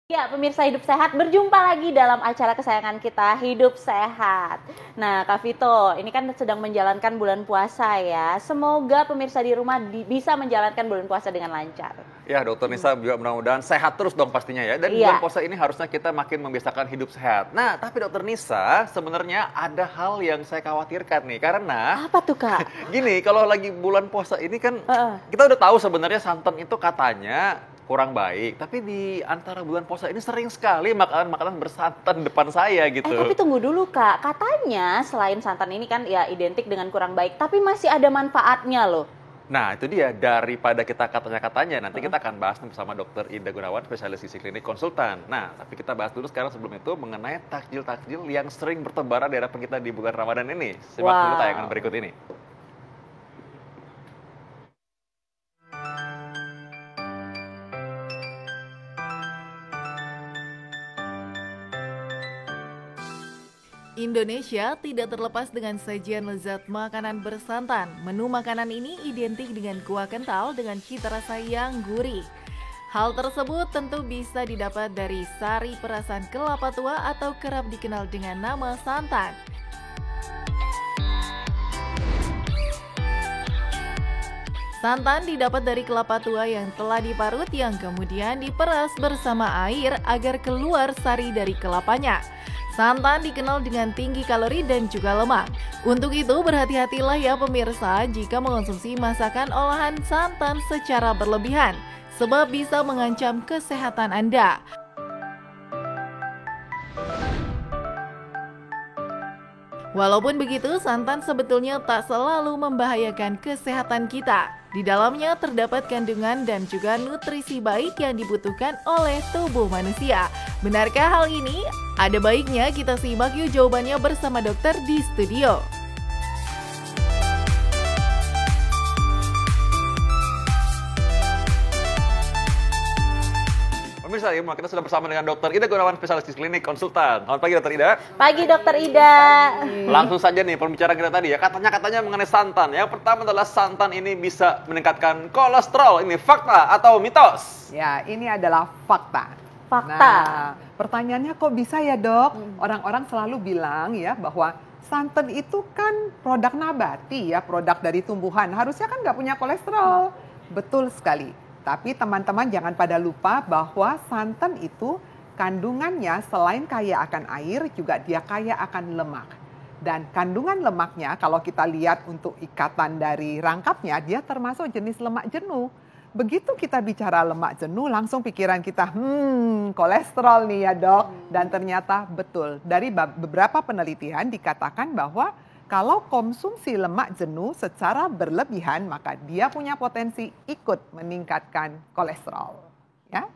Ya, pemirsa Hidup Sehat, berjumpa lagi dalam acara kesayangan kita, Hidup Sehat. Nah, Kak Vito, ini kan sedang menjalankan bulan puasa ya. Semoga pemirsa di rumah bisa menjalankan bulan puasa dengan lancar. Ya, Dokter Nisa juga mudah-mudahan sehat terus dong pastinya ya. Dan Iya. bulan puasa ini harusnya kita makin membiasakan hidup sehat. Nah, tapi Dokter Nisa, sebenarnya ada hal yang saya khawatirkan nih. Karena, Apa tuh, Kak? gini, kalau lagi bulan puasa ini kan, kita udah tahu sebenarnya santan itu katanya kurang baik. Tapi di antara bulan puasa ini sering sekali makanan-makanan bersantan depan saya gitu. Tapi tunggu dulu, Kak. Katanya selain santan ini kan ya identik dengan kurang baik, tapi masih ada manfaatnya loh. Nah, itu dia. Daripada kita katanya-katanya, nanti kita akan bahas bersama Dr. Ida Gunawan, spesialis gizi klinik konsultan. Nah, tapi kita bahas dulu sekarang sebelum itu mengenai takjil-takjil yang sering bertebaran di hadapan kita di bulan Ramadan ini. Simak dulu tayangan berikut ini. Indonesia tidak terlepas dengan sajian lezat makanan bersantan. Menu makanan ini identik dengan kuah kental dengan cita rasa yang gurih. Hal tersebut tentu bisa didapat dari sari perasan kelapa tua atau kerap dikenal dengan nama santan. Santan didapat dari kelapa tua yang telah diparut yang kemudian diperas bersama air agar keluar sari dari kelapanya. Santan dikenal dengan tinggi kalori dan juga lemak. Untuk itu berhati-hatilah ya pemirsa jika mengonsumsi masakan olahan santan secara berlebihan, sebab bisa mengancam kesehatan Anda. Walaupun begitu, santan sebetulnya tak selalu membahayakan kesehatan kita. Di dalamnya terdapat kandungan dan juga nutrisi baik yang dibutuhkan oleh tubuh manusia. Benarkah hal ini? Ada baiknya kita simak yuk jawabannya bersama dokter di studio. Pemirsa, kita sudah bersama dengan Dr. Ida Gunawan, spesialis gizi klinik konsultan. Selamat pagi, Dr. Ida. Pagi, Dokter Ida. Langsung saja nih pembicaraan kita tadi ya. Katanya mengenai santan. Yang pertama adalah santan ini bisa meningkatkan kolesterol. Ini fakta atau mitos? Ya, ini adalah fakta. Fakta. Nah, pertanyaannya kok bisa ya dok? Orang-orang selalu bilang ya bahwa santan itu kan produk nabati ya, produk dari tumbuhan. Harusnya kan nggak punya kolesterol. Betul sekali. Tapi teman-teman jangan pada lupa bahwa santan itu kandungannya selain kaya akan air juga dia kaya akan lemak. Dan kandungan lemaknya kalau kita lihat untuk ikatan dari rangkapnya dia termasuk jenis lemak jenuh. Begitu kita bicara lemak jenuh langsung pikiran kita kolesterol nih ya dok. Dan ternyata betul dari beberapa penelitian dikatakan bahwa kalau konsumsi lemak jenuh secara berlebihan, maka dia punya potensi ikut meningkatkan kolesterol. Ya?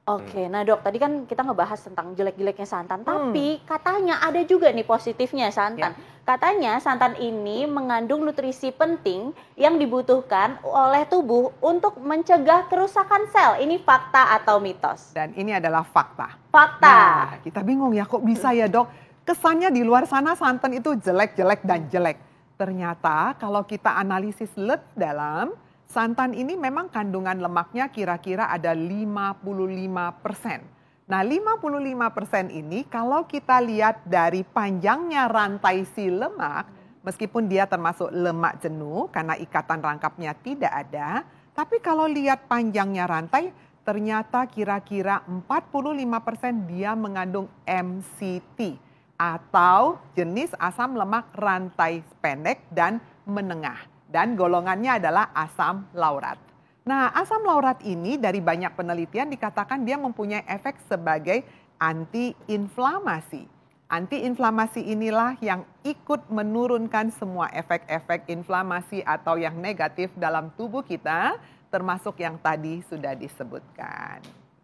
Oke, nah dok, tadi kan kita ngebahas tentang jelek-jeleknya santan, tapi katanya ada juga nih positifnya santan. Katanya santan ini mengandung nutrisi penting yang dibutuhkan oleh tubuh untuk mencegah kerusakan sel. Ini fakta atau mitos? Dan ini adalah fakta. Fakta. Nah, kita bingung ya kok bisa ya dok? Kesannya di luar sana santan itu jelek-jelek dan jelek. Ternyata kalau kita analisis lebih dalam, santan ini memang kandungan lemaknya kira-kira ada 55%. Nah 55% ini kalau kita lihat dari panjangnya rantai si lemak, meskipun dia termasuk lemak jenuh karena ikatan rangkapnya tidak ada, tapi kalau lihat panjangnya rantai, ternyata kira-kira 45% dia mengandung MCT. Atau jenis asam lemak rantai pendek dan menengah. Dan golongannya adalah asam laurat. Nah, asam laurat ini dari banyak penelitian dikatakan dia mempunyai efek sebagai anti-inflamasi. Anti-inflamasi inilah yang ikut menurunkan semua efek-efek inflamasi atau yang negatif dalam tubuh kita, termasuk yang tadi sudah disebutkan.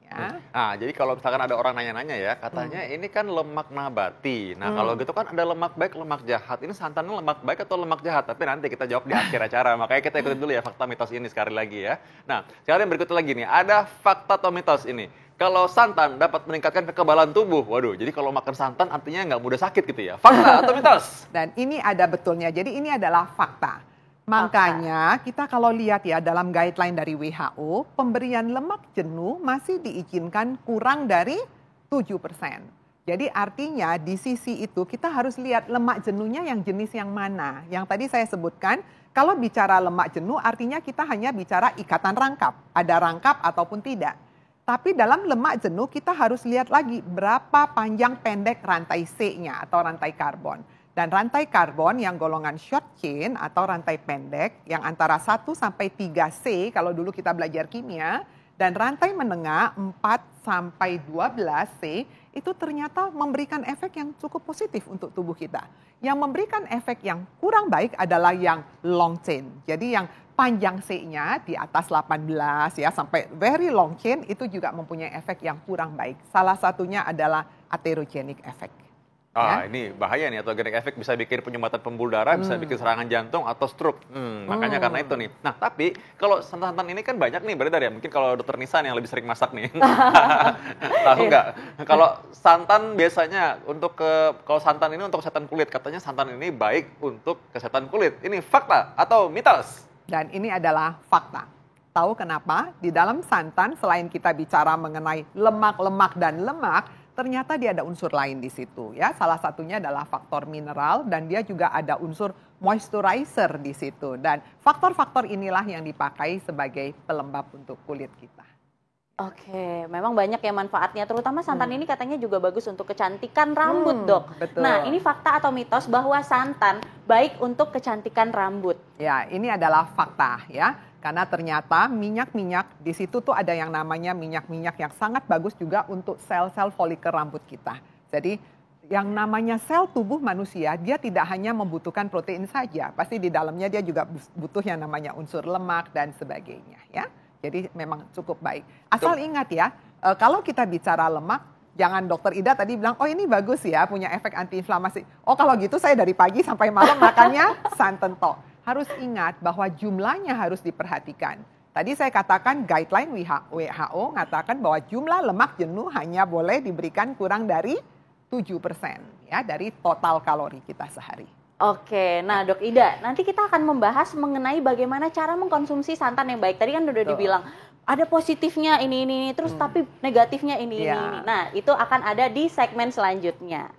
Ya. Nah, jadi kalau misalkan ada orang nanya-nanya ya, katanya ini kan lemak nabati. Nah, kalau gitu kan ada lemak baik, lemak jahat. Ini santannya lemak baik atau lemak jahat? Tapi nanti kita jawab di akhir acara. Makanya kita ikutin dulu ya fakta mitos ini sekali lagi ya. Nah, sekarang yang berikutnya lagi nih, ada fakta atau mitos ini. Kalau santan dapat meningkatkan kekebalan tubuh. Waduh, jadi kalau makan santan artinya nggak mudah sakit gitu ya. Fakta atau mitos? Dan ini ada betulnya. Jadi ini adalah fakta. Makanya kita kalau lihat ya dalam guideline dari WHO, pemberian lemak jenuh masih diizinkan kurang dari 7%. Jadi artinya di sisi itu kita harus lihat lemak jenuhnya yang jenis yang mana. Yang tadi saya sebutkan, kalau bicara lemak jenuh artinya kita hanya bicara ikatan rangkap. Ada rangkap ataupun tidak. Tapi dalam lemak jenuh kita harus lihat lagi berapa panjang pendek rantai C-nya atau rantai karbon. Dan rantai karbon yang golongan short chain atau rantai pendek yang antara 1 sampai 3C kalau dulu kita belajar kimia. Dan rantai menengah 4 sampai 12C itu ternyata memberikan efek yang cukup positif untuk tubuh kita. Yang memberikan efek yang kurang baik adalah yang long chain. Jadi yang panjang C-nya di atas 18 ya sampai very long chain itu juga mempunyai efek yang kurang baik. Salah satunya adalah atherogenic effect. Ini bahaya nih, atherogenic effect bisa bikin penyumbatan pembuluh darah, bisa bikin serangan jantung atau stroke. Makanya karena itu nih. Nah, tapi kalau santan-santan ini kan banyak nih beredar ya. Mungkin kalau dokter Nisan yang lebih sering masak nih. Tahu nggak? Kalau santan biasanya kalau santan ini untuk kesehatan kulit, katanya santan ini baik untuk kesehatan kulit. Ini fakta atau mitos? Dan ini adalah fakta. Tahu kenapa? Di dalam santan selain kita bicara mengenai lemak-lemak dan lemak, ternyata dia ada unsur lain di situ ya. Salah satunya adalah faktor mineral dan dia juga ada unsur moisturizer di situ. Dan faktor-faktor inilah yang dipakai sebagai pelembab untuk kulit kita. Oke, memang banyak ya manfaatnya, terutama santan ini katanya juga bagus untuk kecantikan rambut, Dok. Betul. Nah, ini fakta atau mitos bahwa santan baik untuk kecantikan rambut? Ya, ini adalah fakta ya. Karena ternyata minyak-minyak di situ tuh ada yang namanya minyak-minyak yang sangat bagus juga untuk sel-sel folikel rambut kita. Jadi yang namanya sel tubuh manusia, dia tidak hanya membutuhkan protein saja. Pasti di dalamnya dia juga butuh yang namanya unsur lemak dan sebagainya ya. Jadi memang cukup baik. Asal ingat ya, kalau kita bicara lemak, jangan dokter Ida tadi bilang, oh ini bagus ya punya efek antiinflamasi. Oh kalau gitu saya dari pagi sampai malam makannya santan tok. Harus ingat bahwa jumlahnya harus diperhatikan. Tadi saya katakan guideline WHO mengatakan bahwa jumlah lemak jenuh hanya boleh diberikan kurang dari 7% ya dari total kalori kita sehari. Oke, nah Dok Ida, nanti kita akan membahas mengenai bagaimana cara mengkonsumsi santan yang baik. Tadi kan udah dibilang ada positifnya ini, terus tapi negatifnya ini. Nah, itu akan ada di segmen selanjutnya.